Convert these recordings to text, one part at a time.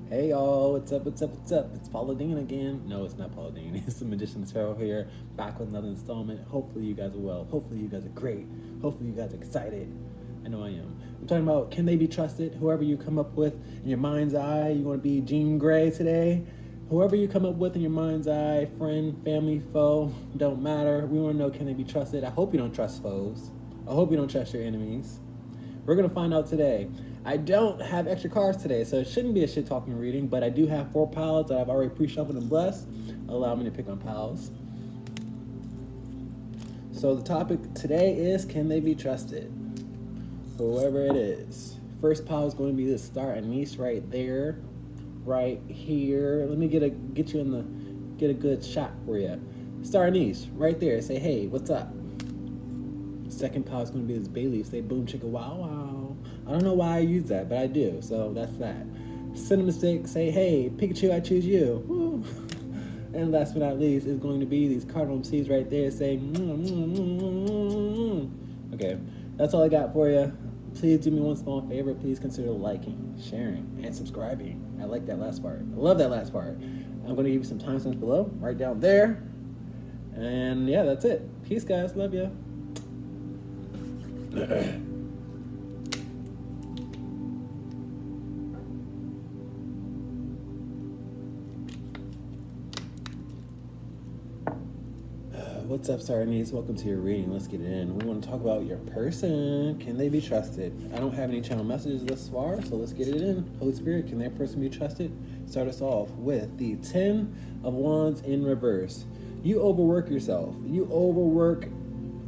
Hey y'all, what's up, what's up, what's up? It's Paula Dean again. No, it's not Paula Dean. It's the Magician Tarot here, back with another installment. Hopefully you guys are well. Hopefully you guys are great. Hopefully you guys are excited. I know I am. I'm talking about, can they be trusted? Whoever you come up with in your mind's eye, you want to be Jean Grey today? Whoever you come up with in your mind's eye, friend, family, foe, don't matter. We want to know, can they be trusted? I hope you don't trust foes. I hope you don't trust your enemies. We're going to find out today. I don't have extra cards today, so it shouldn't be a shit talking reading, but I do have 4 piles that I've already pre-shuffled and blessed. Allow me to pick on piles. So the topic today is, can they be trusted? Whoever it is. First pile is going to be the star anise right there, right here. Let me get a good shot for you. Star anise right there. Say, hey, what's up? Second pile is going to be this bay leaf. Say, boom, chicka, wow, wow. I don't know why I use that, but I do. So that's that. Cinnamon stick. Say, hey, Pikachu, I choose you. Woo. And last but not least is going to be these cardamom seeds right there. Say, Okay, that's all I got for you. Please do me one small favor. Please consider liking, sharing, and subscribing. I like that last part. I love that last part. I'm going to give you some timestamps below, right down there. And yeah, that's it. Peace, guys. Love you. What's up, Sarnies? Welcome to your reading. Let's get it in. We want to talk about your person. Can they be trusted? I don't have any channel messages thus far, so let's get it in. Holy Spirit, can that person be trusted? Start us off with the 10 of Wands in reverse. You overwork yourself. You overwork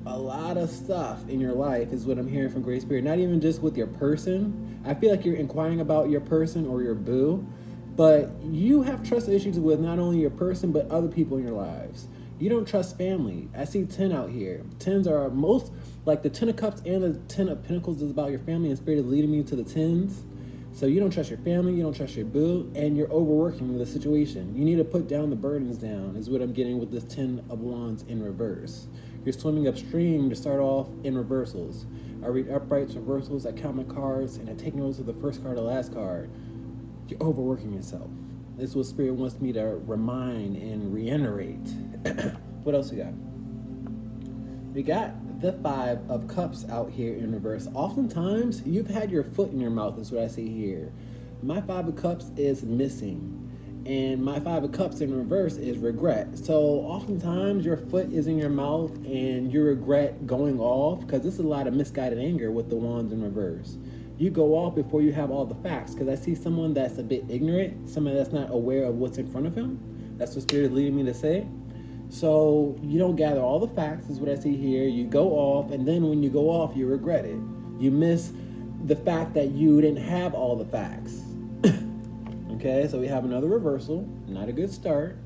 a lot of stuff in your life is what I'm hearing from Great Spirit. Not even just with your person. I feel like you're inquiring about your person or your boo, but you have trust issues with not only your person, but other people in your lives. You don't trust family. I see 10 out here. 10s are most, like the 10 of Cups and the 10 of Pentacles is about your family, and Spirit is leading me to the 10s. So you don't trust your family, you don't trust your boo, and you're overworking the situation. You need to put down the burdens down, is what I'm getting with this 10 of Wands in reverse. You're swimming upstream to start off in reversals. I read uprights, reversals, I count my cards, and I take notes of the first card, the last card. You're overworking yourself. This is what Spirit wants me to remind and reiterate. What else we got? We got the 5 of Cups out here in reverse. Oftentimes, you've had your foot in your mouth, is what I see here. My 5 of Cups is missing. And my 5 of Cups in reverse is regret. So oftentimes, your foot is in your mouth and you regret going off, because this is a lot of misguided anger with the Wands in reverse. You go off before you have all the facts, because I see someone that's a bit ignorant, someone that's not aware of what's in front of him. That's what Spirit is leading me to say. So you don't gather all the facts, is what I see here. You go off, and then when you go off, you regret it. You miss the fact that you didn't have all the facts. Okay, so we have another reversal. Not a good start.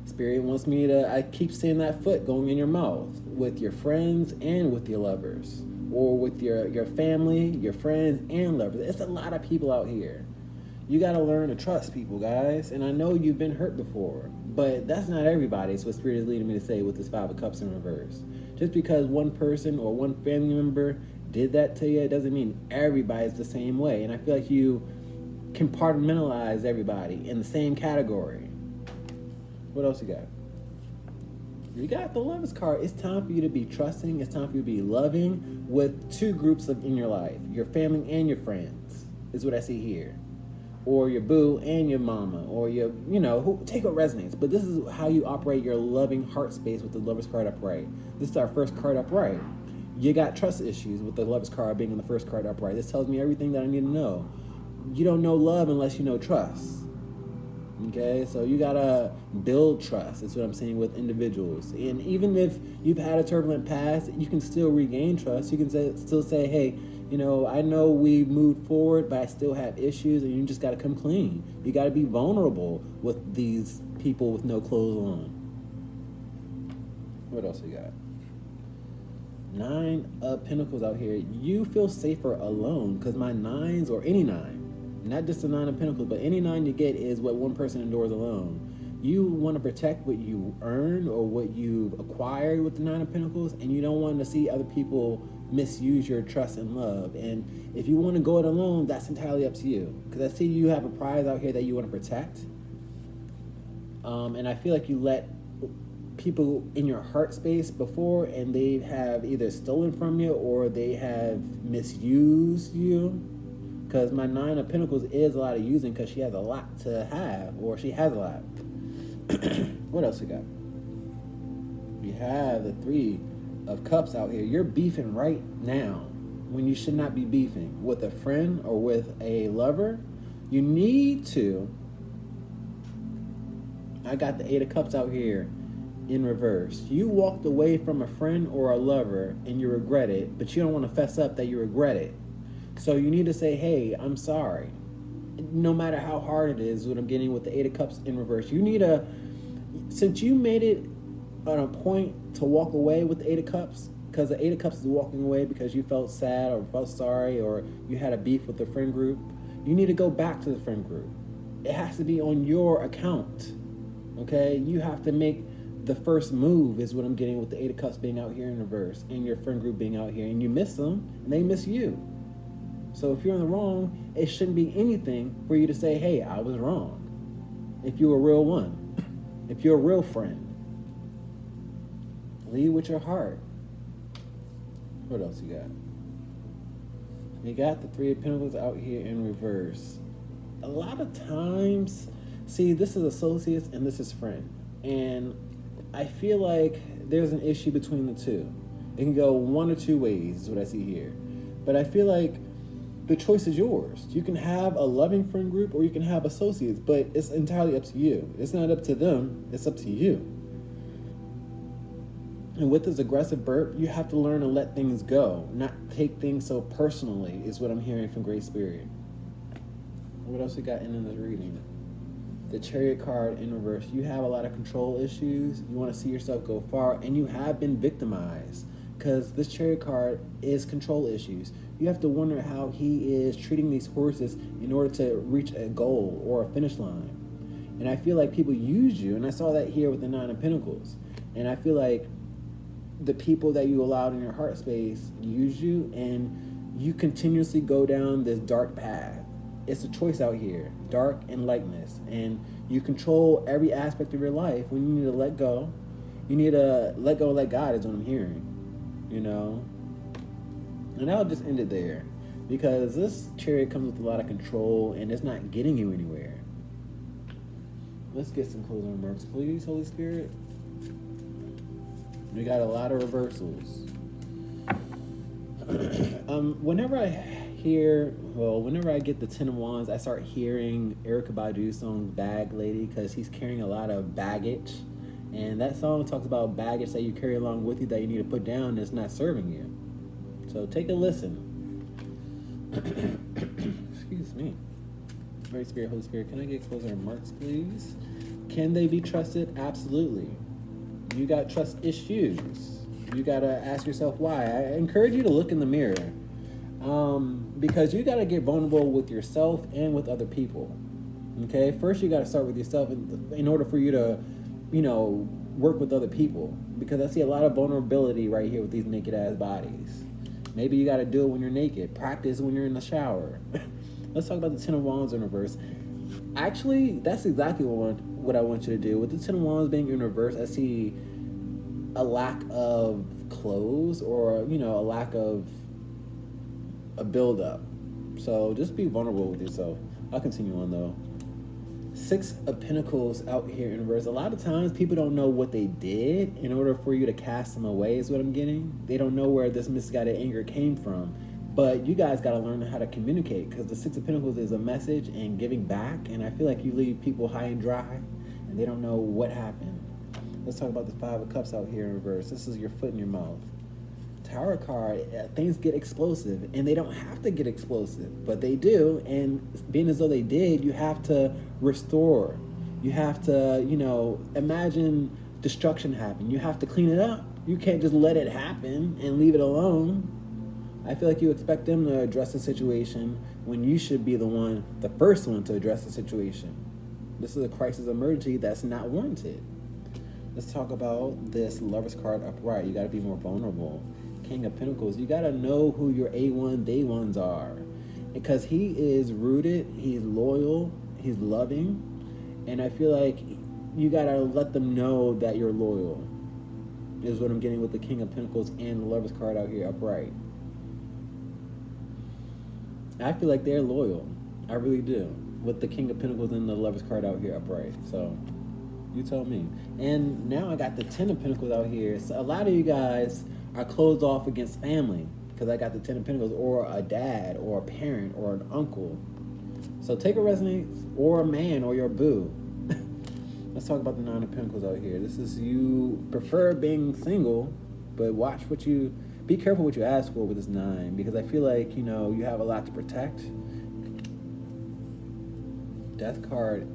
Spirit wants me to, I keep seeing that foot going in your mouth with your friends and with your lovers, or with your family, your friends and lovers. It's a lot of people out here. You got to learn to trust people, guys. And I know you've been hurt before, but that's not everybody. It's what Spirit is leading me to say with this 5 of Cups in reverse. Just because one person or one family member did that to you, it doesn't mean everybody's the same way. And I feel like you compartmentalize everybody in the same category. What else you got? You got the Lovers card. It's time for you to be trusting. It's time for you to be loving with 2 groups in your life. Your family and your friends is what I see here. Or your boo and your mama, or your, take what resonates. But this is how you operate your loving heart space with the Lovers card upright. This is our first card upright. You got trust issues with the Lovers card being in the first card upright. This tells me everything that I need to know. You don't know love unless you know trust. Okay, so you gotta build trust. That's what I'm saying with individuals. And even if you've had a turbulent past, you can still regain trust. You can still say, hey, I know we moved forward, but I still have issues, and you just gotta come clean. You gotta be vulnerable with these people with no clothes on. What else we got? 9 of Pentacles out here. You feel safer alone, because my 9s, or any 9, not just the 9 of Pentacles, but any 9 you get is what one person endures alone. You want to protect what you earn or what you've acquired with the 9 of Pentacles, and you don't want to see other people misuse your trust and love. And if you want to go it alone, that's entirely up to you. Because I see you have a prize out here that you want to protect. And I feel like you let people in your heart space before, and they have either stolen from you or they have misused you. Because my 9 of Pentacles is a lot of using, because she has a lot to have, or she has a lot. What else we got? We have the 3 of Cups out here. You're beefing right now when you should not be beefing with a friend or with a lover. You need to. I got the 8 of Cups out here in reverse. You walked away from a friend or a lover and you regret it, but you don't want to fess up that you regret it. So you need to say, hey, I'm sorry. No matter how hard it is, what I'm getting with the 8 of Cups in reverse. You need a, since you made it on a point to walk away with the 8 of Cups, because the 8 of Cups is walking away because you felt sad or felt sorry or you had a beef with the friend group, you need to go back to the friend group. It has to be on your account. Okay, you have to make the first move, is what I'm getting with the 8 of Cups being out here in reverse and your friend group being out here, and you miss them and they miss you. So if you're in the wrong, it shouldn't be anything for you to say, hey, I was wrong. If you're a real one, if you're a real friend, lead with your heart. What else you got? You got the 3 of Pentacles out here in reverse. A lot of times, see, this is associates and this is friend. And I feel like there's an issue between the two. It can go one or two ways, is what I see here. But I feel like the choice is yours. You can have a loving friend group or you can have associates, but it's entirely up to you. It's not up to them, it's up to you. And with this aggressive burp, you have to learn to let things go, not take things so personally, is what I'm hearing from Great Spirit. What else we got in this reading? The Chariot card in reverse. You have a lot of control issues. You want to see yourself go far, and you have been victimized, because this Chariot card is control issues. You have to wonder how he is treating these horses in order to reach a goal or a finish line. And I feel like people use you, and I saw that here with the 9 of Pentacles. And I feel like the people that you allowed in your heart space use you, and you continuously go down this dark path. It's a choice out here, dark and lightness, and you control every aspect of your life when you need to let go. You need to let go and let God, is what I'm hearing, you know? And I'll just end it there, because this Chariot comes with a lot of control and it's not getting you anywhere. Let's get some closing remarks, please, Holy Spirit. We got a lot of reversals. Whenever I get the 10 of Wands, I start hearing Erykah Badu's song Bag Lady, because he's carrying a lot of baggage. And that song talks about baggage that you carry along with you that you need to put down that's not serving you. So take a listen. Excuse me. Great Spirit, Holy Spirit, can I get closing remarks, please? Can they be trusted? Absolutely. You got trust issues. You got to ask yourself why. I encourage you to look in the mirror. Because you got to get vulnerable with yourself and with other people. Okay? First, you got to start with yourself in order for you to, work with other people. Because I see a lot of vulnerability right here with these naked ass bodies. Maybe you got to do it when you're naked. Practice when you're in the shower. Let's talk about the 10 of Wands in reverse. Actually, that's exactly what I want you to do. With the 10 of Wands being in reverse, I see a lack of clothes, or, a lack of a build-up. So just be vulnerable with yourself. I'll continue on, though. 6 of Pentacles out here in reverse. A lot of times people don't know what they did in order for you to cast them away, is what I'm getting. They don't know where this misguided anger came from. But you guys got to learn how to communicate, because the 6 of Pentacles is a message and giving back. And I feel like you leave people high and dry and they don't know what happened. Let's talk about the 5 of Cups out here in reverse. This is your foot in your mouth. Tower card, things get explosive, and they don't have to get explosive, but they do. And being as though they did, you have to restore. You have to, imagine destruction happen. You have to clean it up. You can't just let it happen and leave it alone. I feel like you expect them to address the situation when you should be the first one to address the situation. This is a crisis emergency that's not warranted. Let's talk about this Lover's card upright. You got to be more vulnerable. King of Pentacles, you got to know who your A1, day ones are. Because he is rooted, he's loyal, he's loving. And I feel like you got to let them know that you're loyal, is what I'm getting with the King of Pentacles and the Lover's card out here upright. I feel like they're loyal. I really do. With the King of Pentacles and the Lover's card out here upright. So, you tell me. And now I got the Ten of Pentacles out here. So a lot of you guys are closed off against family, because I got the Ten of Pentacles, or a dad, or a parent, or an uncle. So take a resonates, or a man, or your boo. Let's talk about the Nine of Pentacles out here. This is, you prefer being single, but watch what you, be careful what you ask for with this 9, because I feel like, you know, you have a lot to protect. Death card.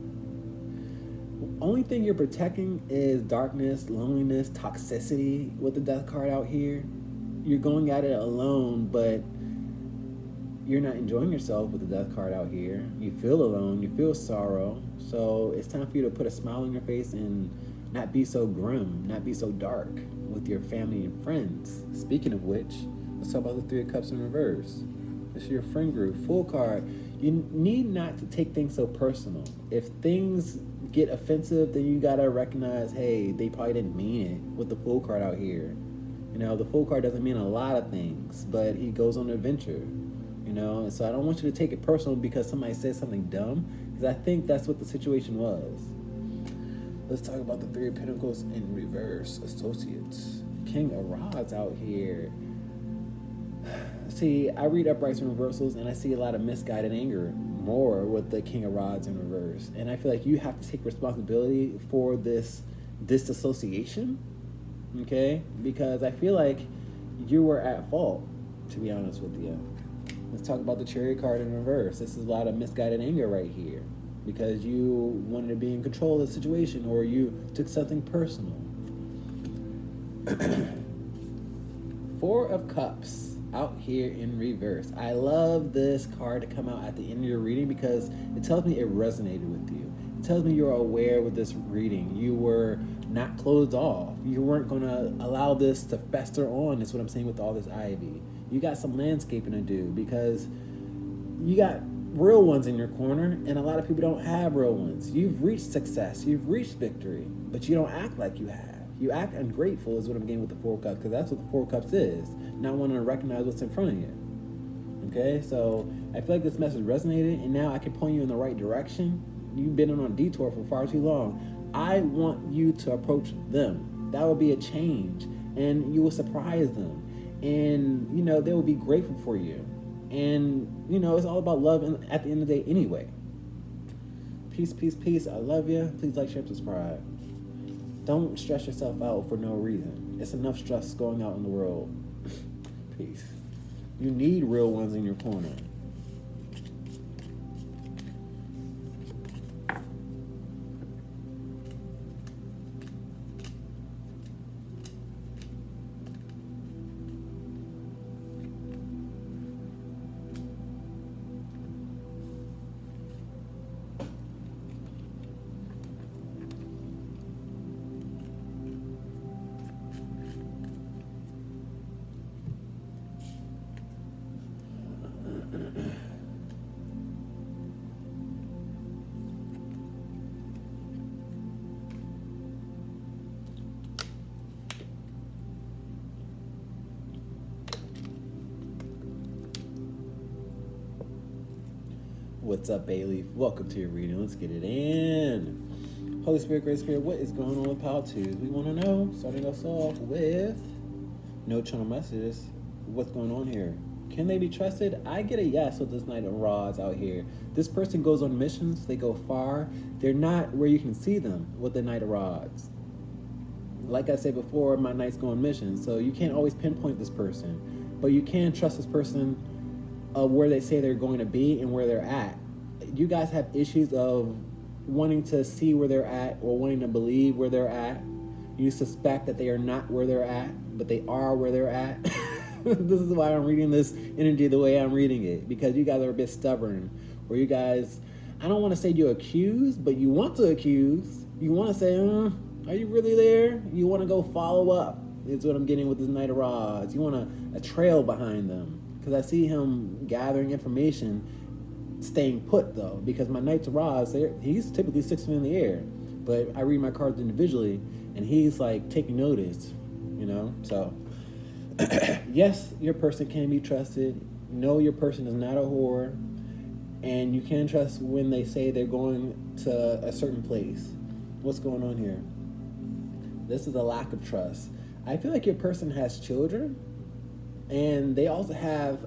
Only thing you're protecting is darkness, loneliness, toxicity with the Death card out here. You're going at it alone, but you're not enjoying yourself with the Death card out here. You feel alone, you feel sorrow. So it's time for you to put a smile on your face and not be so grim, not be so dark with your family and friends. Speaking of which, let's talk about the Three of Cups in reverse. This is your friend group. Full card. You need not to take things so personal. If things get offensive, then you gotta recognize, hey, they probably didn't mean it with the Fool card out here. You know, the Fool card doesn't mean a lot of things, but he goes on an adventure. You know, and so I don't want you to take it personal because somebody said something dumb, because I think that's what the situation was. Let's talk about the Three of Pentacles in reverse. Associates. King of Rods out here. See, I read uprights and reversals, and I see a lot of misguided anger more with the King of Rods in reverse. And I feel like you have to take responsibility for this disassociation, okay? Because I feel like you were at fault, to be honest with you. Let's talk about the Chariot card in reverse. This is a lot of misguided anger right here, because you wanted to be in control of the situation, or you took something personal. Four of Cups out here in reverse. I love this card to come out at the end of your reading, because it tells me it resonated with you. It tells me you're aware with this reading. You were not closed off. You weren't going to allow this to fester on, is what I'm saying with all this ivy. You got some landscaping to do, because you got real ones in your corner, and a lot of people don't have real ones. You've reached success. You've reached victory, but you don't act like you have. You act ungrateful, is what I'm getting with the Four of Cups, because that's what the Four of Cups is. Not wanting to recognize what's in front of you. Okay, so I feel like this message resonated, and now I can point you in the right direction. You've been on a detour for far too long. I want you to approach them. That will be a change, and you will surprise them. And, you know, they will be grateful for you. And, you know, it's all about love at the end of the day anyway. Peace, peace, peace. I love you. Please like, share, subscribe. Don't stress yourself out for no reason. It's enough stress going out in the world. Peace. You need real ones in your corner. What's up, Bailey? Welcome to your reading. Let's get it in. Holy Spirit, Great Spirit, what is going on with Pile 2? We want to know. Starting us off with no channel messages. What's going on here? Can they be trusted? I get a yes with this Knight of Rods out here. This person goes on missions. They go far. They're not where you can see them with the Knight of Rods. Like I said before, my knights go on missions, so you can't always pinpoint this person, but you can trust this person where they say they're going to be and where they're at. You guys have issues of wanting to see where they're at, or wanting to believe where they're at. You suspect that they are not where they're at, but they are where they're at. This is why I'm reading this energy the way I'm reading it, because you guys are a bit stubborn, or you guys, I don't want to say you accuse, but you want to accuse. You want to say, are you really there? You want to go follow up. is what I'm getting with this Knight of Rods. You want a trail behind them. Because I see him gathering information, staying put, though. Because my Knight of Rods, he's typically 6 feet in the air. But I read my cards individually, and he's, like, taking notice, you know? So, yes, your person can be trusted. No, your person is not a whore. And you can trust when they say they're going to a certain place. What's going on here? This is a lack of trust. I feel like your person has children, and they also have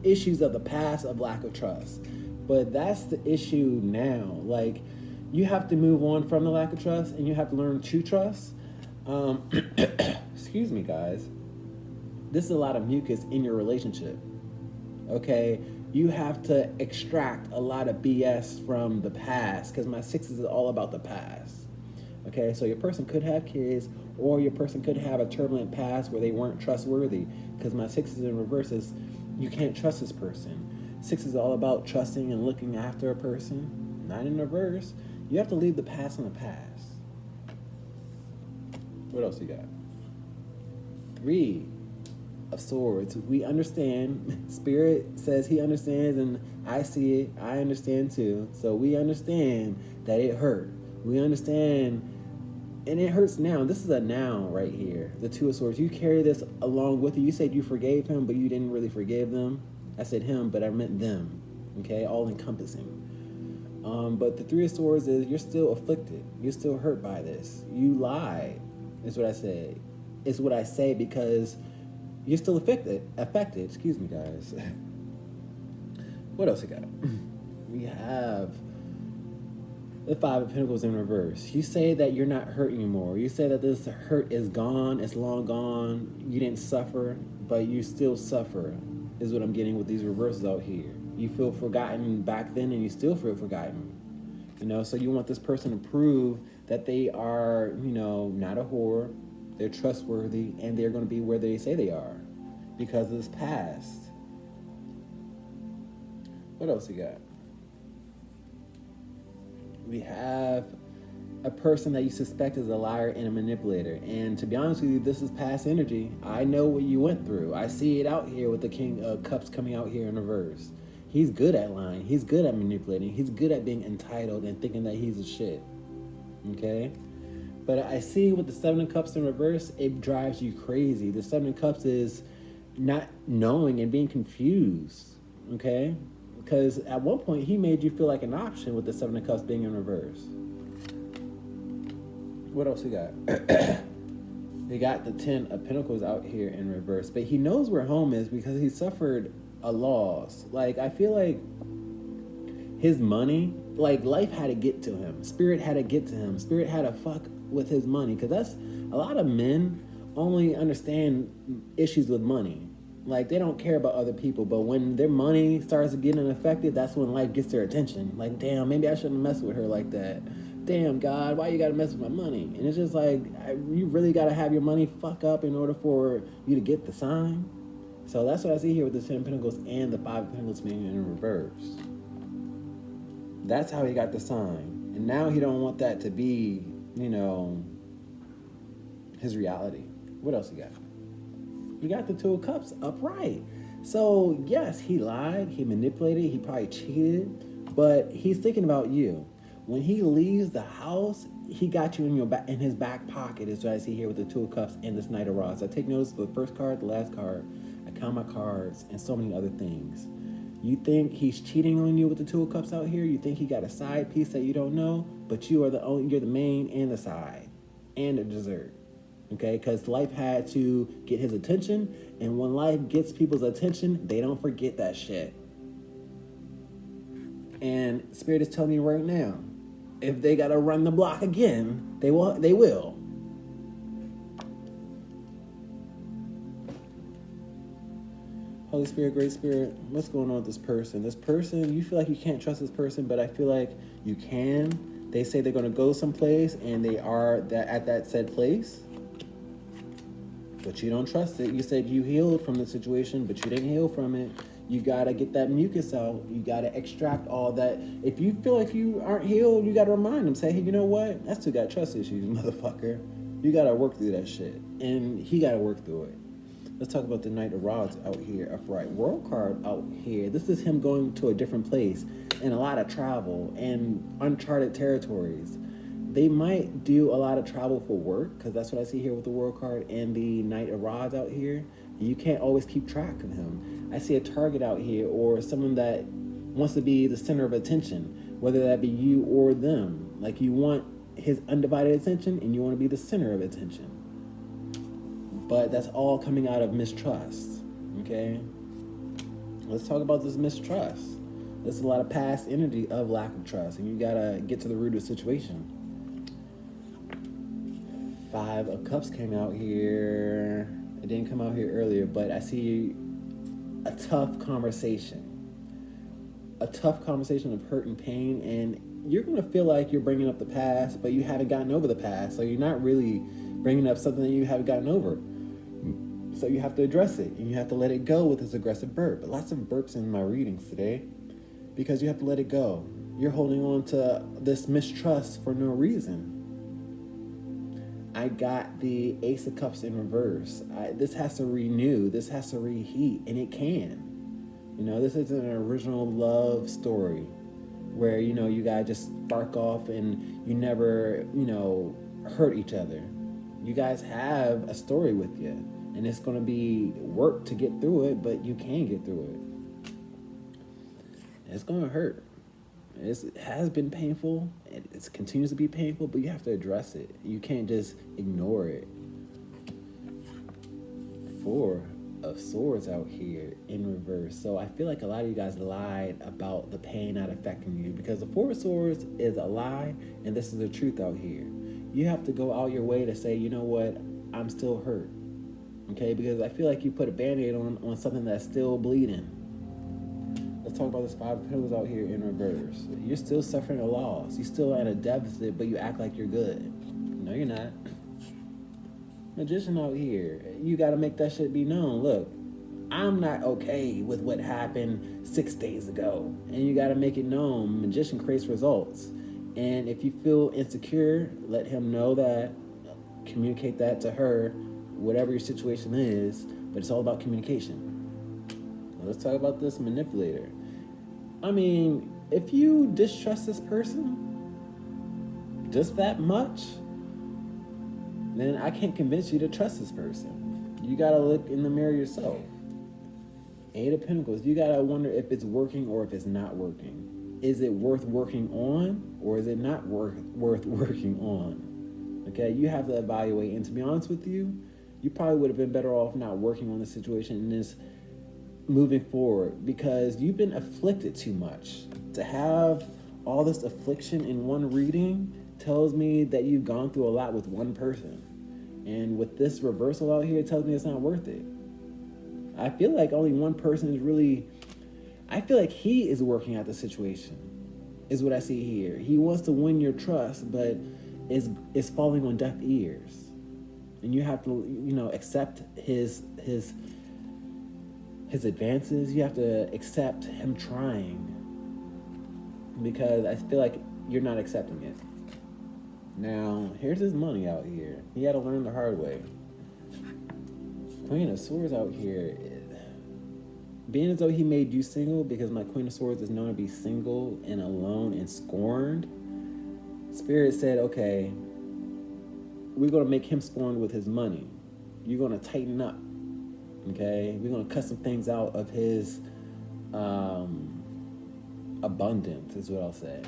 issues of the past of lack of trust. But that's the issue now. Like, you have to move on from the lack of trust, and you have to learn to trust. Excuse me, guys. This is a lot of mucus in your relationship. Okay? You have to extract a lot of BS from the past, because my sixes is all about the past. Okay, so your person could have kids, or your person could have a turbulent past where they weren't trustworthy, because my sixes in reverse is you can't trust this person. Six is all about trusting and looking after a person, not in reverse. You have to leave the past in the past. What else you got? 3 of Swords. We understand. Spirit says he understands, and I see it. I understand too. So we understand that it hurt. We understand, and it hurts now. This is a now right here. The 2 of Swords. You carry this along with you. You said you forgave him, but you didn't really forgive them. I said him, but I meant them. Okay, all encompassing. But the 3 of Swords is you're still afflicted. You're still hurt by this. You lied, is what I said. It's what I say because you're still affected. Excuse me, guys. What else we got? We have the 5 of Pentacles in reverse. You say that you're not hurt anymore. You say that this hurt is gone. It's long gone. You didn't suffer, but you still suffer, is what I'm getting with these reverses out here. You feel forgotten back then, and you still feel forgotten. You know, so you want this person to prove that they are, you know, not a whore. They're trustworthy, and they're going to be where they say they are because of this past. What else we got? We have a person that you suspect is a liar and a manipulator. And to be honest with you, this is past energy. I know what you went through. I see it out here with the King of Cups coming out here in reverse. He's good at lying. He's good at manipulating. He's good at being entitled and thinking that he's a shit. Okay? But I see with the 7 of Cups in reverse, it drives you crazy. The 7 of Cups is not knowing and being confused, okay? Because at one point, he made you feel like an option with the 7 of Cups being in reverse. What else we got? We got the 10 of Pentacles out here in reverse. But he knows where home is because he suffered a loss. Like, I feel like his money, like, life had to get to him. Spirit had to get to him. Spirit had to fuck with his money, because that's a lot of men only understand issues with money. Like, they don't care about other people, but when their money starts getting affected, that's when life gets their attention. Like, damn, maybe I shouldn't mess with her like that. Damn, God, why you gotta mess with my money? And it's just like, you really gotta have your money fuck up in order for you to get the sign. So that's what I see here with the 10 of Pentacles and the 5 of Pentacles being in reverse. That's how he got the sign. And now he don't want that to be, you know, his reality. What else he got? He got the 2 of Cups upright. So, yes, he lied, he manipulated, he probably cheated, but he's thinking about you. When he leaves the house, he got you in his back pocket, is what I see here with the 2 of Cups and this Knight of Rods. I take notice of the first card, the last card. I count my cards and so many other things. You think he's cheating on you with the 2 of Cups out here? You think he got a side piece that you don't know? But you're the main and the side and the dessert. Okay? Because life had to get his attention. And when life gets people's attention, they don't forget that shit. And Spirit is telling me right now, if they got to run the block again, they will. Holy Spirit, Great Spirit, what's going on with this person? This person, you feel like you can't trust this person, but I feel like you can. They say they're going to go someplace, and they are at that said place. But you don't trust it. You said you healed from the situation, but you didn't heal from it. You got to get that mucus out. You got to extract all that. If you feel like you aren't healed, you got to remind them. Say, hey, you know what? That's still got trust issues, motherfucker. You gotta work through that shit, and he gotta work through it. Let's talk about the Knight of Rods out here, upright. World card out here. This is him going to a different place and a lot of travel and uncharted territories. They might do a lot of travel for work, because that's what I see here with the World card and the Knight of Rods out here. You can't always keep track of him. I see a target out here, or someone that wants to be the center of attention, whether that be you or them. Like, you want his undivided attention and you want to be the center of attention. But that's all coming out of mistrust, okay? Let's talk about this mistrust. There's a lot of past energy of lack of trust, and you gotta get to the root of the situation. 5 of Cups came out here. It didn't come out here earlier, but I see a tough conversation. A tough conversation of hurt and pain, and you're gonna feel like you're bringing up the past, but you haven't gotten over the past, so you're not really bringing up something that you haven't gotten over. So you have to address it, and you have to let it go with this aggressive burp. But lots of burps in my readings today, because you have to let it go. You're holding on to this mistrust for no reason. I got the Ace of Cups in reverse. This has to renew, this has to reheat, and it can. You know, this isn't an original love story where, you know, you guys just spark off and you never, you know, hurt each other. You guys have a story with you, and it's going to be work to get through it, but you can get through it. It's going to hurt. It has been painful. It continues to be painful, but you have to address it. You can't just ignore it. 4 of Swords out here in reverse. So I feel like a lot of you guys lied about the pain not affecting you, because the 4 of Swords is a lie, and this is the truth out here. You have to go out your way to say, you know what, I'm still hurt. Okay, because I feel like you put a band-aid on something that's still bleeding. Let's talk about this 5 of Pentacles out here in reverse. You're still suffering a loss. You're still at a deficit, but you act like you're good. No, you're not. Magician out here. You got to make that shit be known. Look, I'm not okay with what happened 6 days ago. And you got to make it known. Magician creates results. And if you feel insecure, let him know that. Communicate that to her, whatever your situation is. But it's all about communication. Let's talk about this manipulator. I mean, if you distrust this person just that much, then I can't convince you to trust this person. You gotta look in the mirror yourself. 8 of Pentacles. You gotta wonder if it's working or if it's not working. Is it worth working on, or is it not worth working on? Okay, you have to evaluate. And to be honest with you, you probably would have been better off not working on the situation and just moving forward, because you've been afflicted too much. To have all this affliction in one reading tells me that you've gone through a lot with one person. And with this reversal out here, it tells me it's not worth it. I feel like only one person is really, I feel like he is working out the situation, is what I see here. He wants to win your trust, but is falling on deaf ears. And you have to, you know, accept his advances. You have to accept him trying, because I feel like you're not accepting it. Now, here's his money out here. He had to learn the hard way. Queen of Swords out here. Being as though he made you single, because my Queen of Swords is known to be single and alone and scorned. Spirit said, okay, we're going to make him scorned with his money. You're going to tighten up. Okay, we're going to cut some things out of his abundance, is what I'll say.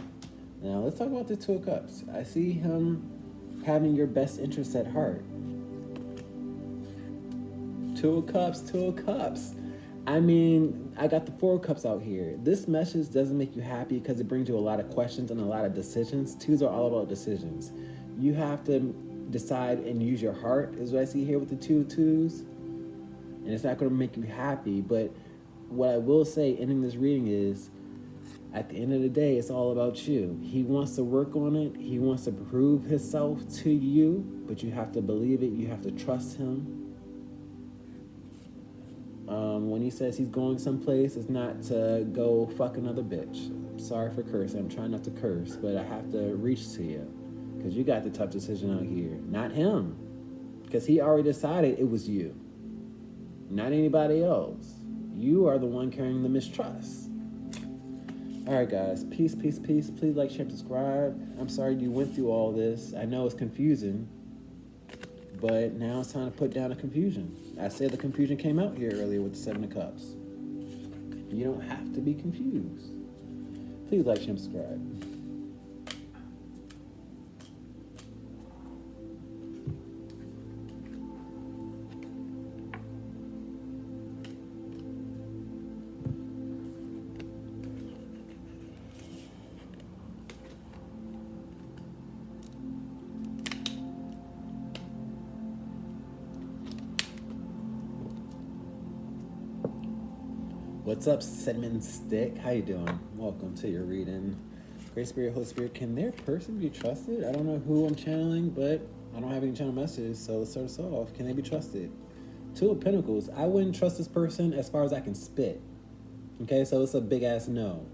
Now, let's talk about the 2 of Cups. I see him having your best interests at heart. 2 of Cups, 2 of Cups. I mean, I got the 4 of Cups out here. This message doesn't make you happy because it brings you a lot of questions and a lot of decisions. 2s are all about decisions. You have to decide and use your heart, is what I see here with the 2 of 2s. And it's not going to make you happy, but what I will say ending this reading is, at the end of the day, it's all about you. He wants to work on it. He wants to prove himself to you, but you have to believe it. You have to trust him. When he says he's going someplace, it's not to go fuck another bitch. Sorry for cursing. I'm trying not to curse, but I have to reach to you. Because you got the tough decision out here, not him. Because he already decided it was you, not anybody else. You are the one carrying the mistrust. All right, guys. Peace, peace, peace. Please like, share, subscribe. I'm sorry you went through all this. I know it's confusing, but now it's time to put down the confusion. I said the confusion came out here earlier with the 7 of Cups. You don't have to be confused. Please like, share, and subscribe. What's up, Cinnamon Stick? How you doing? Welcome to your reading. Great Spirit, Holy Spirit, can their person be trusted? I don't know who I'm channeling, but I don't have any channel messages, so let's start us off. Can they be trusted? 2 of Pentacles. I wouldn't trust this person as far as I can spit. Okay, so it's a big ass no.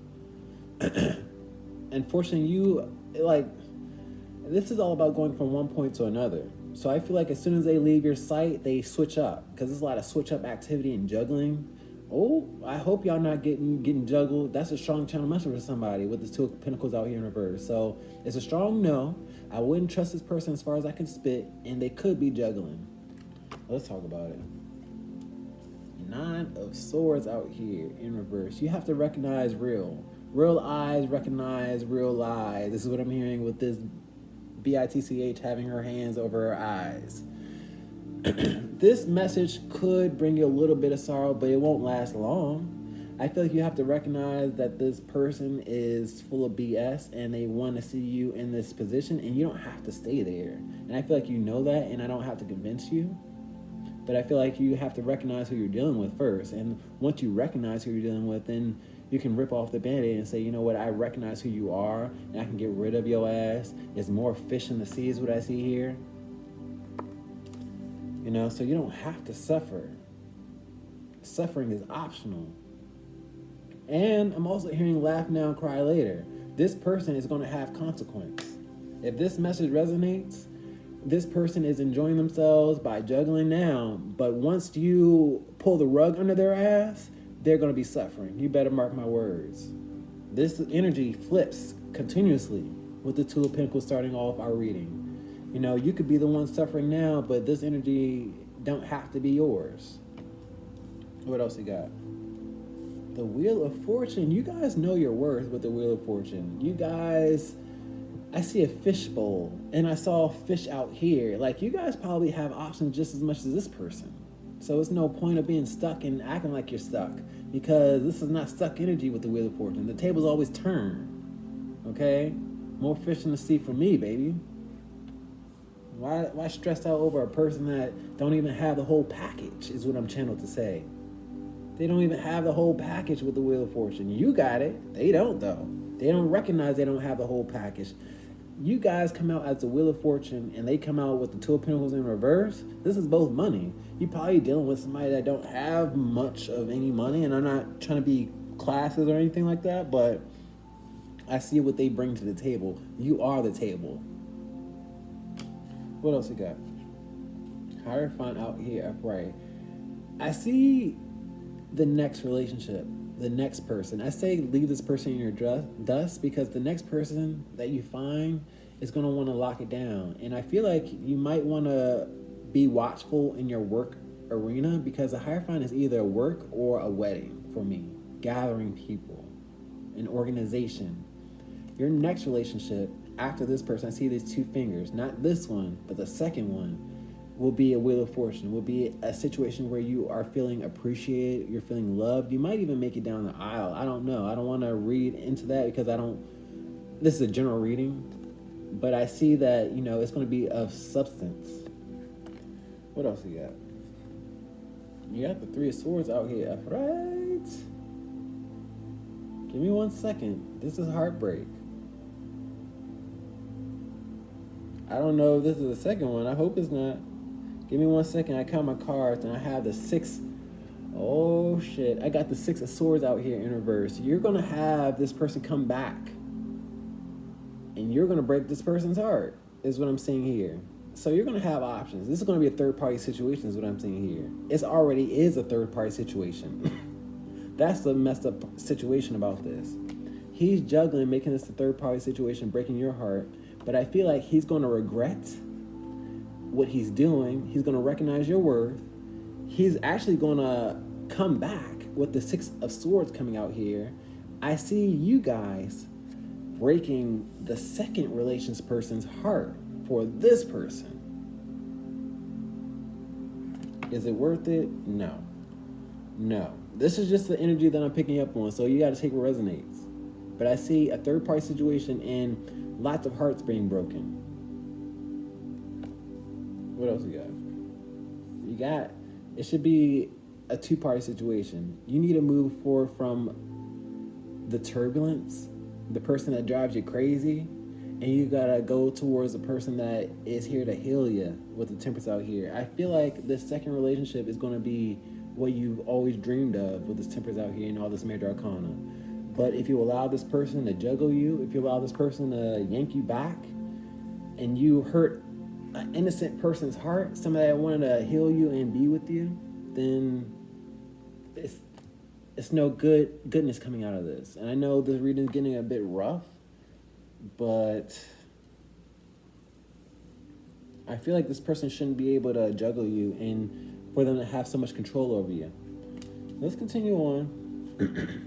Unfortunately, this is all about going from one point to another. So I feel like as soon as they leave your sight, they switch up, because there's a lot of switch up activity and juggling. Oh, I hope y'all not getting juggled. That's a strong channel message for somebody with the 2 of Pentacles out here in reverse. So it's a strong no. I wouldn't trust this person as far as I can spit, and they could be juggling. Let's talk about it. 9 of Swords out here in reverse. You have to recognize real. Real eyes recognize real lies. This is what I'm hearing with this BITCH having her hands over her eyes. This message could bring you a little bit of sorrow, but it won't last long. I feel like you have to recognize that this person is full of BS and they want to see you in this position, and you don't have to stay there. And I feel like you know that, and I don't have to convince you. But I feel like you have to recognize who you're dealing with first. And once you recognize who you're dealing with, then you can rip off the Band-Aid and say, you know what, I recognize who you are, and I can get rid of your ass. There's more fish in the sea is what I see here. You know, so you don't have to suffer. Suffering is optional. And I'm also hearing laugh now, cry later. This person is going to have consequence. If this message resonates, this person is enjoying themselves by juggling now. But once you pull the rug under their ass, they're going to be suffering. You better mark my words. This energy flips continuously with the 2 of Pentacles starting off our reading. You know, you could be the one suffering now, but this energy don't have to be yours. What else you got? The Wheel of Fortune. You guys know your worth with the Wheel of Fortune. You guys, I see a fishbowl, and I saw a fish out here. Like, you guys probably have options just as much as this person. So it's no point of being stuck and acting like you're stuck, because this is not stuck energy with the Wheel of Fortune. The tables always turn. Okay? More fish in the sea for me, baby. Why stress out over a person that don't even have the whole package is what I'm channeled to say. They don't even have the whole package with the Wheel of Fortune. You got it. They don't, though. They don't recognize they don't have the whole package. You guys come out as the Wheel of Fortune, and they come out with the 2 of Pentacles in reverse. This is both money. You're probably dealing with somebody that don't have much of any money, and I'm not trying to be classes or anything like that, but I see what they bring to the table. You are the table. What else you got? Hierophant out here upright. I see the next relationship, the next person. I say leave this person in your dust, because the next person that you find is going to want to lock it down. And I feel like you might want to be watchful in your work arena, because a Hierophant is either a work or a wedding for me. Gathering people, an organization. Your next relationship after this person, I see these 2 fingers, not this one, but the second one, will be a Wheel of Fortune, will be a situation where you are feeling appreciated, you're feeling loved. You might even make it down the aisle. I don't know. I don't want to read into that, because this is a general reading, but I see that, you know, it's going to be of substance. What else you got? You got the 3 of Swords out here, right? Give me 1 second. This is heartbreak. I don't know if this is the second one. I hope it's not. Give me 1 second. I count my cards, and I have the 6. Oh, shit. I got the 6 of Swords out here in reverse. You're going to have this person come back, and you're going to break this person's heart. is what I'm seeing here. So you're going to have options. This is going to be a third-party situation is what I'm seeing here. It already is a third-party situation. That's the messed up situation about this. He's juggling, making this a third-party situation, breaking your heart. But I feel like he's going to regret what he's doing. He's going to recognize your worth. He's actually going to come back with the Six of Swords coming out here. I see you guys breaking the second relations person's heart for this person. Is it worth it? No. No. This is just the energy that I'm picking up on, so you got to take what resonates. But I see a third-party situation and lots of hearts being broken. What else you got? It should be a two-party situation. You need to move forward from the turbulence, the person that drives you crazy, and you gotta go towards the person that is here to heal you with the Temperance out here. I feel like this second relationship is gonna be what you've always dreamed of with this Temperance out here and all this Major Arcana. But if you allow this person to juggle you, if you allow this person to yank you back, and you hurt an innocent person's heart, somebody that wanted to heal you and be with you, then it's no goodness coming out of this. And I know this reading is getting a bit rough, but I feel like this person shouldn't be able to juggle you and for them to have so much control over you. Let's continue on.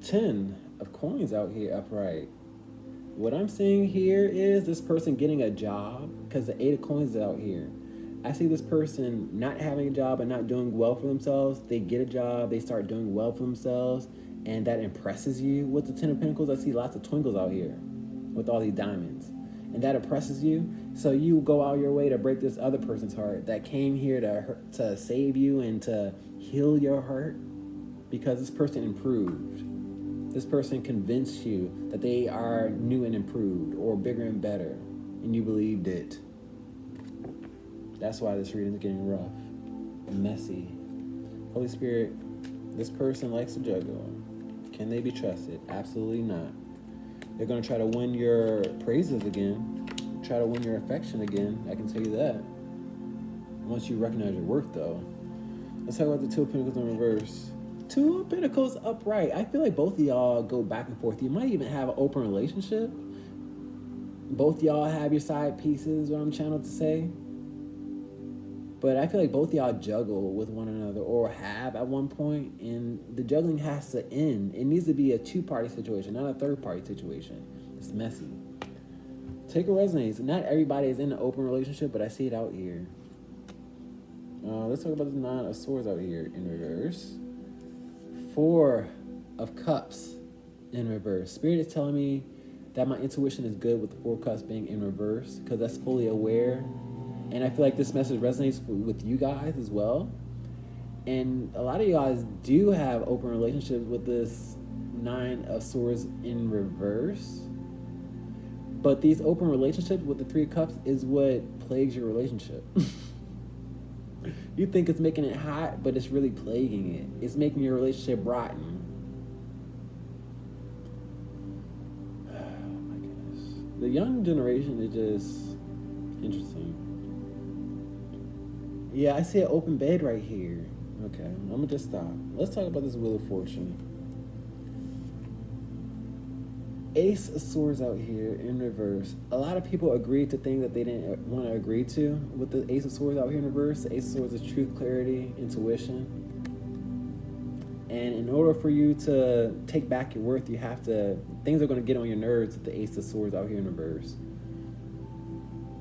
10 of coins out here upright. What I'm seeing here is this person getting a job because the 8 of coins is out here. I see this person not having a job and not doing well for themselves. They get a job, they start doing well for themselves, and that impresses you. With the 10 of Pentacles, I see lots of twinkles out here with all these diamonds. And that impresses you, so you go out your way to break this other person's heart that came here to save you and to heal your heart because this person improved. This person convinced you that they are new and improved or bigger and better, and you believed it. That's why this reading is getting rough and messy. Holy Spirit, this person likes to juggle. Can they be trusted? Absolutely not. They're going to try to win your praises again, try to win your affection again. I can tell you that. Once you recognize your worth, though. Let's talk about the 2 of Pentacles in reverse. 2 of Pentacles upright. I feel like both of y'all go back and forth. You might even have an open relationship. Both y'all have your side pieces, what I'm trying to say. But I feel like both y'all juggle with one another or have at one point, and the juggling has to end. It needs to be a two-party situation, not a third-party situation. It's messy. Take what resonates. Not everybody is in an open relationship, but I see it out here. Let's talk about the 9 of Swords out here in reverse. 4 of Cups in reverse. Spirit is telling me that my intuition is good with the 4 of Cups being in reverse because that's fully aware. And I feel like this message resonates with you guys as well. And a lot of you guys do have open relationships with this 9 of Swords in reverse. But these open relationships with the 3 of Cups is what plagues your relationship. You think it's making it hot, but it's really plaguing it. It's making your relationship rotten. Oh my goodness. The young generation is just interesting. Yeah, I see an open bed right here. Okay, I'm gonna just stop. Let's talk about this Wheel of Fortune. Ace of Swords out here in reverse. A lot of people agreed to things that they didn't want to agree to with the Ace of Swords out here in reverse. The Ace of Swords is truth, clarity, intuition. And in order for you to take back your worth, you have to, things are going to get on your nerves with the Ace of Swords out here in reverse.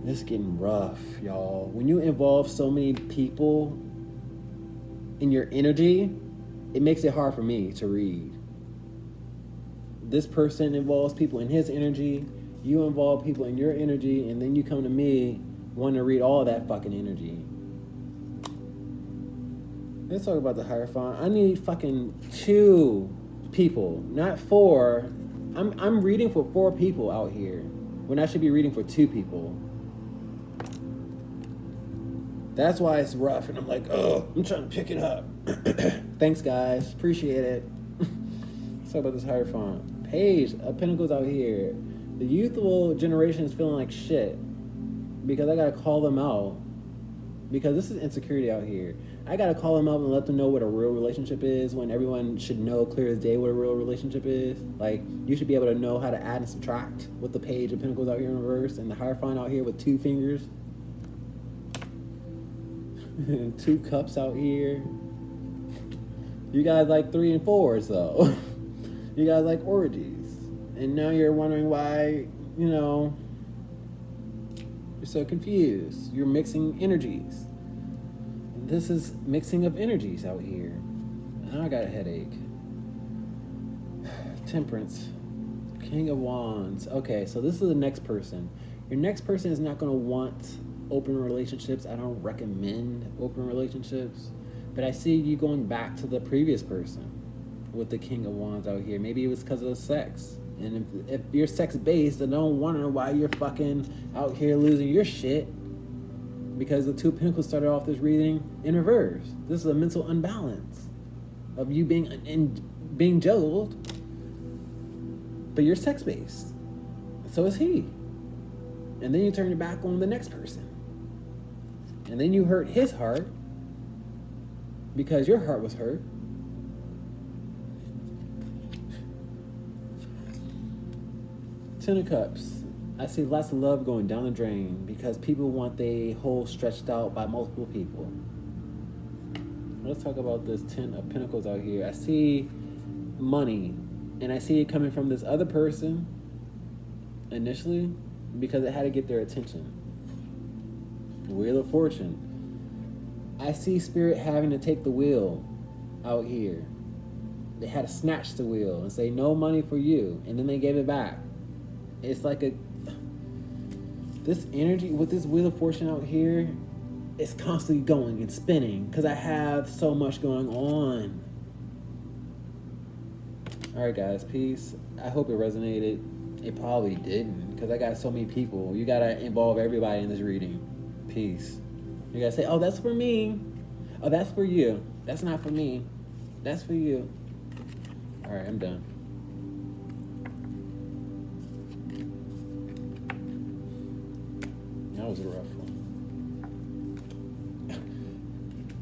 This is getting rough, y'all. When you involve so many people in your energy, it makes it hard for me to read. This person involves people in his energy, you involve people in your energy, and then you come to me wanting to read all of that fucking energy. Let's talk about the Hierophant. I need fucking 2 people, not 4. I'm reading for 4 people out here when I should be reading for 2 people. That's why it's rough, and I'm like, oh, I'm trying to pick it up. Thanks, guys. Appreciate it. Let's talk about this Hierophant. Page of Pentacles out here. The youthful generation is feeling like shit. because I gotta call them out. Because this is insecurity out here. I gotta call them out and let them know what a real relationship is, when everyone should know clear as day what a real relationship is. Like, you should be able to know how to add and subtract with the Page of Pentacles out here in reverse, and the Hierophant out here with 2 fingers. And 2 cups out here. You guys like 3 and 4s though. You guys like orgies. And now you're wondering why, you're so confused. You're mixing energies. This is mixing of energies out here. Now I got a headache. Temperance. King of Wands. Okay, so this is the next person. Your next person is not going to want open relationships. I don't recommend open relationships. But I see you going back to the previous person with the King of Wands out here. Maybe it was because of the sex. And if you're sex-based, then don't wonder why you're fucking out here losing your shit. Because the 2 of Pentacles started off this reading in reverse. This is a mental unbalance of you being juggled. But you're sex-based. So is he. And then you turn your back on the next person. And then you hurt his heart because your heart was hurt. Ten of Cups. I see lots of love going down the drain because people want their hole stretched out by multiple people. Let's talk about this 10 of Pentacles out here. I see money, and I see it coming from this other person initially because it had to get their attention. Wheel of Fortune. I see Spirit having to take the wheel out here. They had to snatch the wheel and say, no money for you, and then they gave it back. It's like this energy with this Wheel of Fortune out here is constantly going and spinning because I have so much going on. All right, guys, peace. I hope it resonated. It probably didn't because I got so many people. You got to involve everybody in this reading. Peace. You got to say, oh, that's for me. Oh, that's for you. That's not for me. That's for you. All right, I'm done. That was a rough one.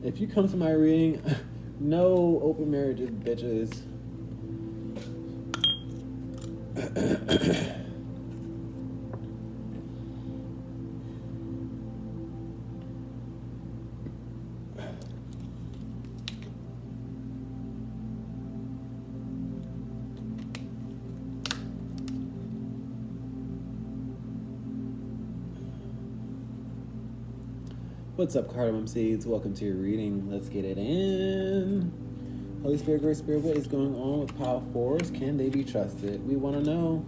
If you come to my reading, no open marriages, bitches. What's up, Cardamom Seeds? Welcome to your reading. Let's get it in. Holy Spirit, Great Spirit, what is going on with Power Force? Can they be trusted? We want to know.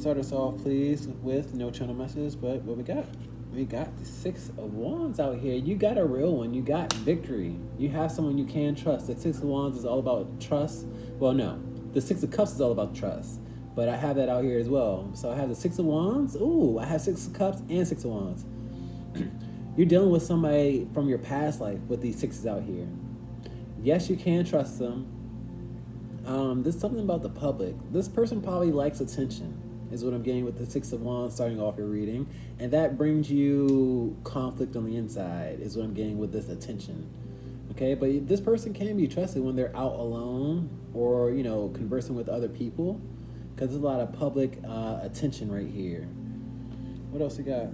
Start us off, please, with no channel messages, but what we got? We got the 6 of Wands out here. You got a real one. You got victory. You have someone you can trust. The 6 of Wands is all about trust. Well, no. The 6 of Cups is all about trust. But I have that out here as well. So I have the 6 of Wands. Ooh, I have 6 of Cups and 6 of Wands. You're dealing with somebody from your past life with these 6s out here. Yes, you can trust them. There's something about the public. This person probably likes attention, is what I'm getting with the 6 of Wands starting off your reading. And that brings you conflict on the inside, is what I'm getting with this attention. Okay, but this person can be trusted when they're out alone or, conversing with other people. Because there's a lot of public attention right here. What else you got?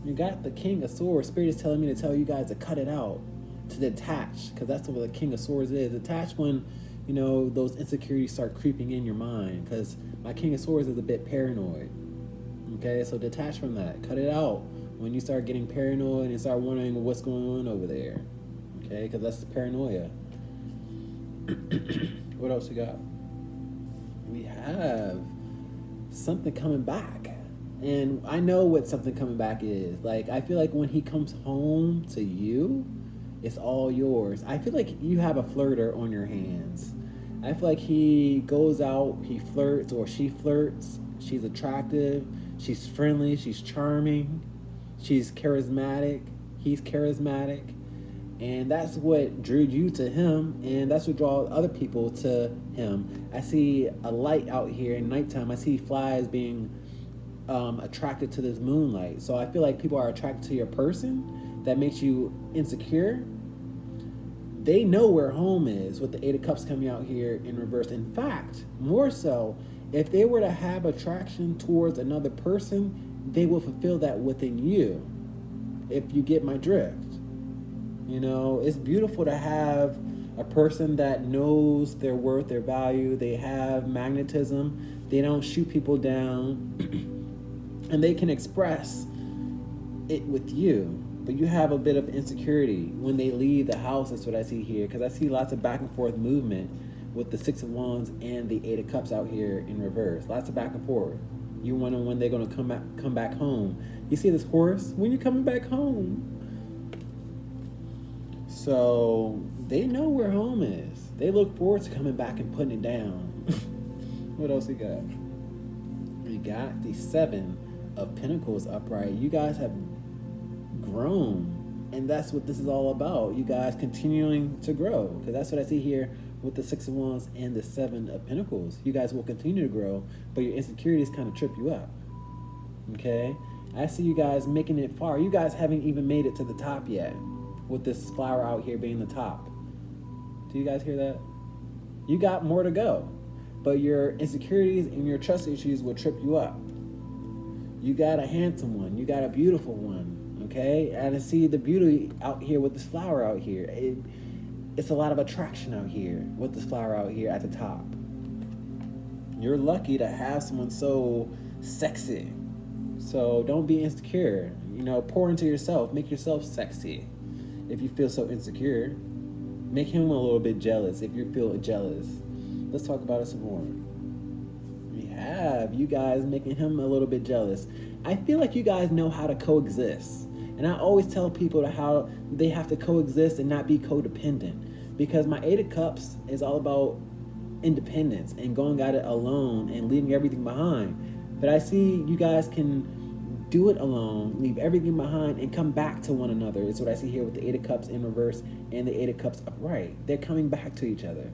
You got the King of Swords. Spirit is telling me to tell you guys to cut it out, to detach, because that's what the King of Swords is. Detach when, those insecurities start creeping in your mind, because my King of Swords is a bit paranoid. Okay, so detach from that. Cut it out when you start getting paranoid and start wondering what's going on over there. Okay, because that's the paranoia. What else you got? We have something coming back. And I know what something coming back is. Like, I feel like when he comes home to you, it's all yours. I feel like you have a flirter on your hands. I feel like he goes out, he flirts, or she flirts. She's attractive, she's friendly, she's charming, she's charismatic, he's charismatic. And that's what drew you to him, and that's what draws other people to him. I see a light out here in nighttime. I see flies being attracted to this moonlight. So I feel like people are attracted to your person that makes you insecure. They know where home is with the Eight of Cups coming out here in reverse. In fact, more so, if they were to have attraction towards another person, they will fulfill that within you, if you get my drift. You know, it's beautiful to have a person that knows their worth, their value. They have magnetism. They don't shoot people down. And they can express it with you. But you have a bit of insecurity when they leave the house. That's what I see here. Because I see lots of back and forth movement with the Six of Wands and the Eight of Cups out here in reverse. Lots of back and forth. You wonder when they're going to come back home. You see this horse? When you coming back home? So they know where home is. They look forward to coming back and putting it down. What else we got? We got the Seven of Pentacles upright. You guys have grown, and that's what this is all about. You guys continuing to grow, because that's what I see here with the Six of Wands and the Seven of Pentacles. You guys will continue to grow, but your insecurities kind of trip you up. Okay, I see you guys making it far. You guys haven't even made it to the top yet, with this flower out here being the top. Do you guys hear that? You got more to go, but your insecurities and your trust issues will trip you up. You got a handsome one. You got a beautiful one. Okay, and I see the beauty out here with this flower out here. It's a lot of attraction out here with this flower out here at the top. You're lucky to have someone so sexy. So don't be insecure. You know, pour into yourself. Make yourself sexy. If you feel so insecure, make him a little bit jealous if you feel jealous. Let's talk about it some more. We have you guys making him a little bit jealous. I feel like you guys know how to coexist. And I always tell people how they have to coexist and not be codependent. Because my Eight of Cups is all about independence and going at it alone and leaving everything behind. But I see you guys can do it alone, leave everything behind, and come back to one another. It's what I see here with the Eight of Cups in reverse and the Eight of Cups upright. They're coming back to each other.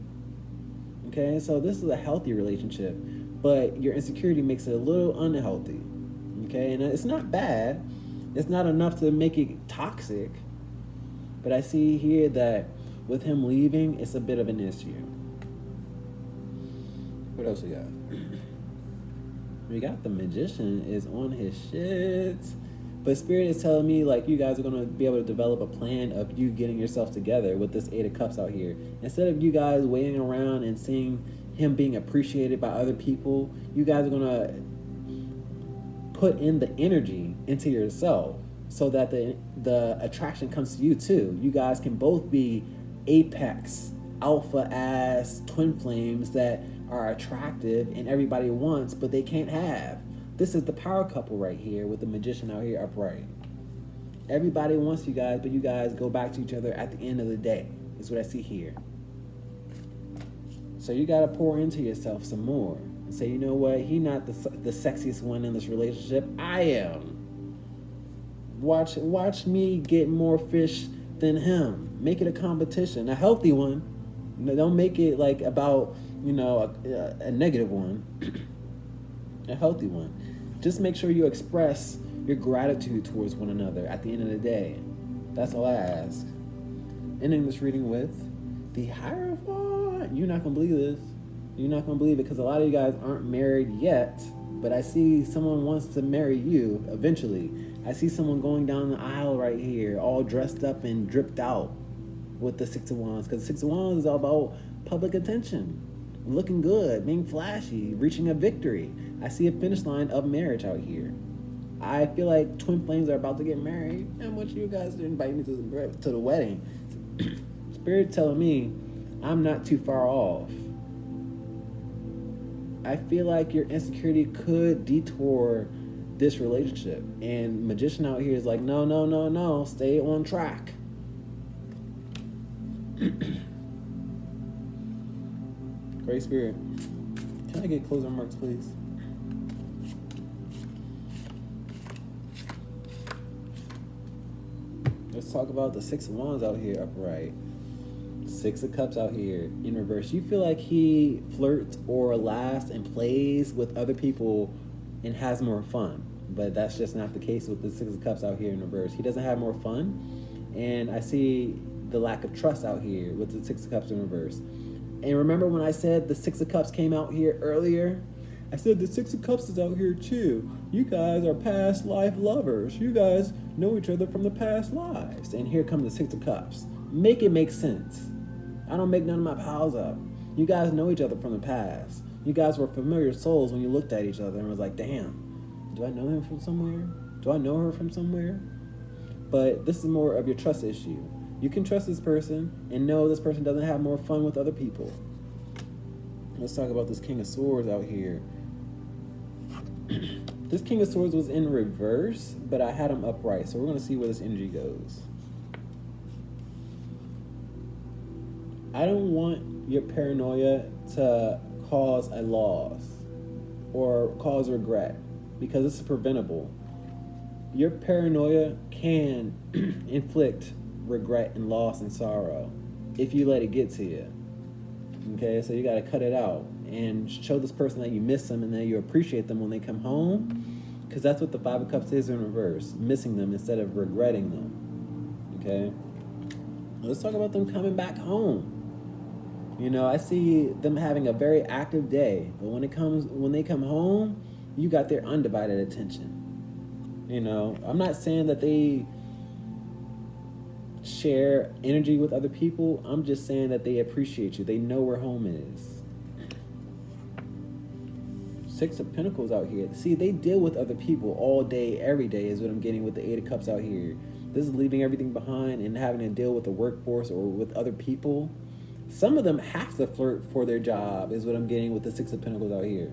Okay, so this is a healthy relationship, but your insecurity makes it a little unhealthy. Okay, and it's not bad. It's not enough to make it toxic. But I see here that with him leaving, it's a bit of an issue. What else we got? We got the Magician is on his shit. But Spirit is telling me like you guys are going to be able to develop a plan of you getting yourself together with this Eight of Cups out here. Instead of you guys waiting around and seeing him being appreciated by other people, you guys are going to put in the energy into yourself so that the attraction comes to you too. You guys can both be apex, alpha ass twin flames that are attractive and everybody wants, but they can't have. This is the power couple right here with the Magician out here upright. Everybody wants you guys, but you guys go back to each other at the end of the day. Is what I see here. So you got to pour into yourself some more. Say, you know what? He's not the sexiest one in this relationship. I am. Watch me get more fish than him. Make it a competition, a healthy one. Don't make it like about a negative one. A healthy one. Just make sure you express your gratitude towards one another at the end of the day. That's all I ask. Ending this reading with the Hierophant. You're not gonna believe this. You're not going to believe it because a lot of you guys aren't married yet, but I see someone wants to marry you eventually. I see someone going down the aisle right here, all dressed up and dripped out with the Six of Wands, because the Six of Wands is all about public attention, looking good, being flashy, reaching a victory. I see a finish line of marriage out here. I feel like twin flames are about to get married. I want you guys to invite me to the wedding. Spirit telling me I'm not too far off. I feel like your insecurity could detour this relationship. And Magician out here is like, no, stay on track. Great Spirit, can I get closing remarks, please? Let's talk about the Six of Wands out here upright. Six of Cups out here in reverse. You feel like he flirts or laughs and plays with other people and has more fun. But that's just not the case with the Six of Cups out here in reverse. He doesn't have more fun, and I see the lack of trust out here with the Six of Cups in reverse. And remember when I said the Six of Cups came out here earlier? I said the Six of Cups is out here too. You guys are past life lovers. You guys know each other from the past lives. And here comes the Six of Cups. Make it make sense. I don't make none of my pals up. You guys know each other from the past. You guys were familiar souls when you looked at each other and was like, damn, do I know him from somewhere? Do I know her from somewhere? But this is more of your trust issue. You can trust this person and know this person doesn't have more fun with other people. Let's talk about this King of Swords out here. This King of Swords was in reverse, but I had him upright. So we're going to see where this energy goes. I don't want your paranoia to cause a loss or cause regret, because this is preventable. Your paranoia can inflict regret and loss and sorrow if you let it get to you. Okay, so you got to cut it out and show this person that you miss them and that you appreciate them when they come home, because that's what the Five of Cups is in reverse, missing them instead of regretting them. Okay, let's talk about them coming back home. You know, I see them having a very active day, but when they come home, you got their undivided attention. You know, I'm not saying that they share energy with other people. I'm just saying that they appreciate you. They know where home is. Six of Pentacles out here. See, they deal with other people all day, every day is what I'm getting with the Eight of Cups out here. This is leaving everything behind and having to deal with the workforce or with other people. Some of them have to flirt for their job is what I'm getting with the Six of Pentacles out here.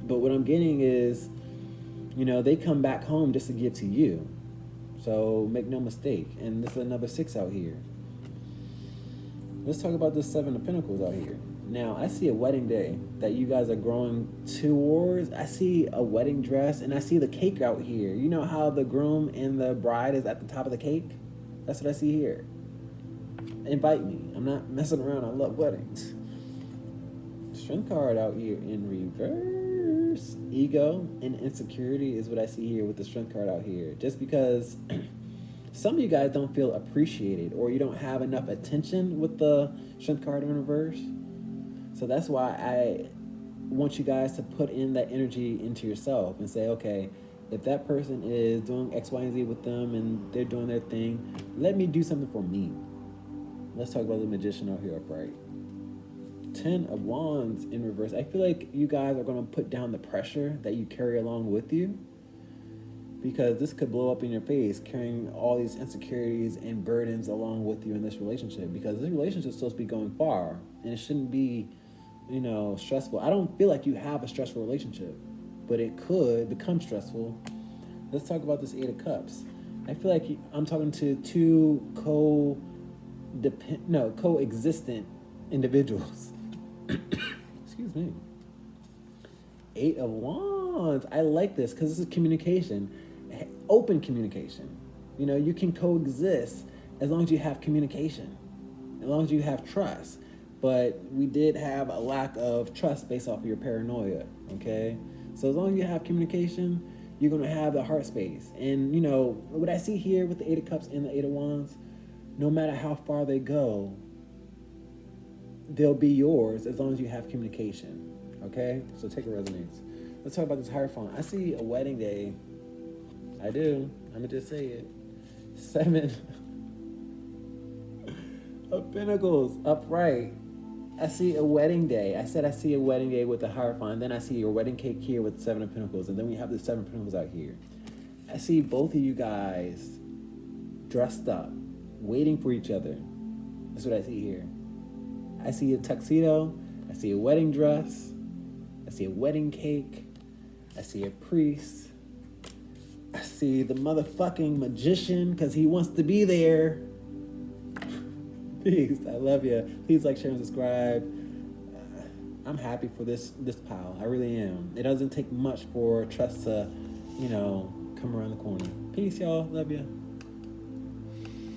But what I'm getting is, you know, they come back home just to give to you. So make no mistake. And this is another six out here. Let's talk about this Seven of Pentacles out here. Now, I see a wedding day that you guys are growing towards. I see a wedding dress, and I see the cake out here. You know how the groom and the bride is at the top of the cake? That's what I see here. Invite me. I'm not messing around. I love weddings. Strength card out here in reverse. Ego and insecurity is what I see here with the Strength card out here. Just because some of you guys don't feel appreciated, or you don't have enough attention with the Strength card in reverse. So that's why I want you guys to put in that energy into yourself and say, okay, if that person is doing X, Y, and Z with them and they're doing their thing, let me do something for me. Let's talk about the Magician out here upright. 10 of Wands in reverse. I feel like you guys are going to put down the pressure that you carry along with you, because this could blow up in your face, carrying all these insecurities and burdens along with you in this relationship, because this relationship is supposed to be going far and it shouldn't be, you know, stressful. I don't feel like you have a stressful relationship, but it could become stressful. Let's talk about this Eight of Cups. I feel like I'm talking to two coexistent individuals. Excuse me. Eight of Wands. I like this because this is communication, open communication. You know, you can coexist as long as you have communication, as long as you have trust. But we did have a lack of trust based off of your paranoia, okay? So as long as you have communication, you're going to have the heart space. And, you know, what I see here with the Eight of Cups and the Eight of Wands, no matter how far they go, they'll be yours as long as you have communication, okay? So take a resonance. Let's talk about this Hierophant. I see a wedding day. I do. I'm going to just say it. 7 of Pentacles upright. I see a wedding day. I said I see a wedding day with the Hierophant. Then I see your wedding cake here with 7 of Pentacles. And then we have the 7 of Pentacles out here. I see both of you guys dressed up, waiting for each other. That's what I see here. I see a tuxedo. I see a wedding dress. I see a wedding cake. I see a priest. I see the motherfucking magician because he wants to be there. Peace. I love you. Please like, share, and subscribe. I'm happy for this pile. I really am. It doesn't take much for trust to, you know, come around the corner. Peace, y'all. Love you.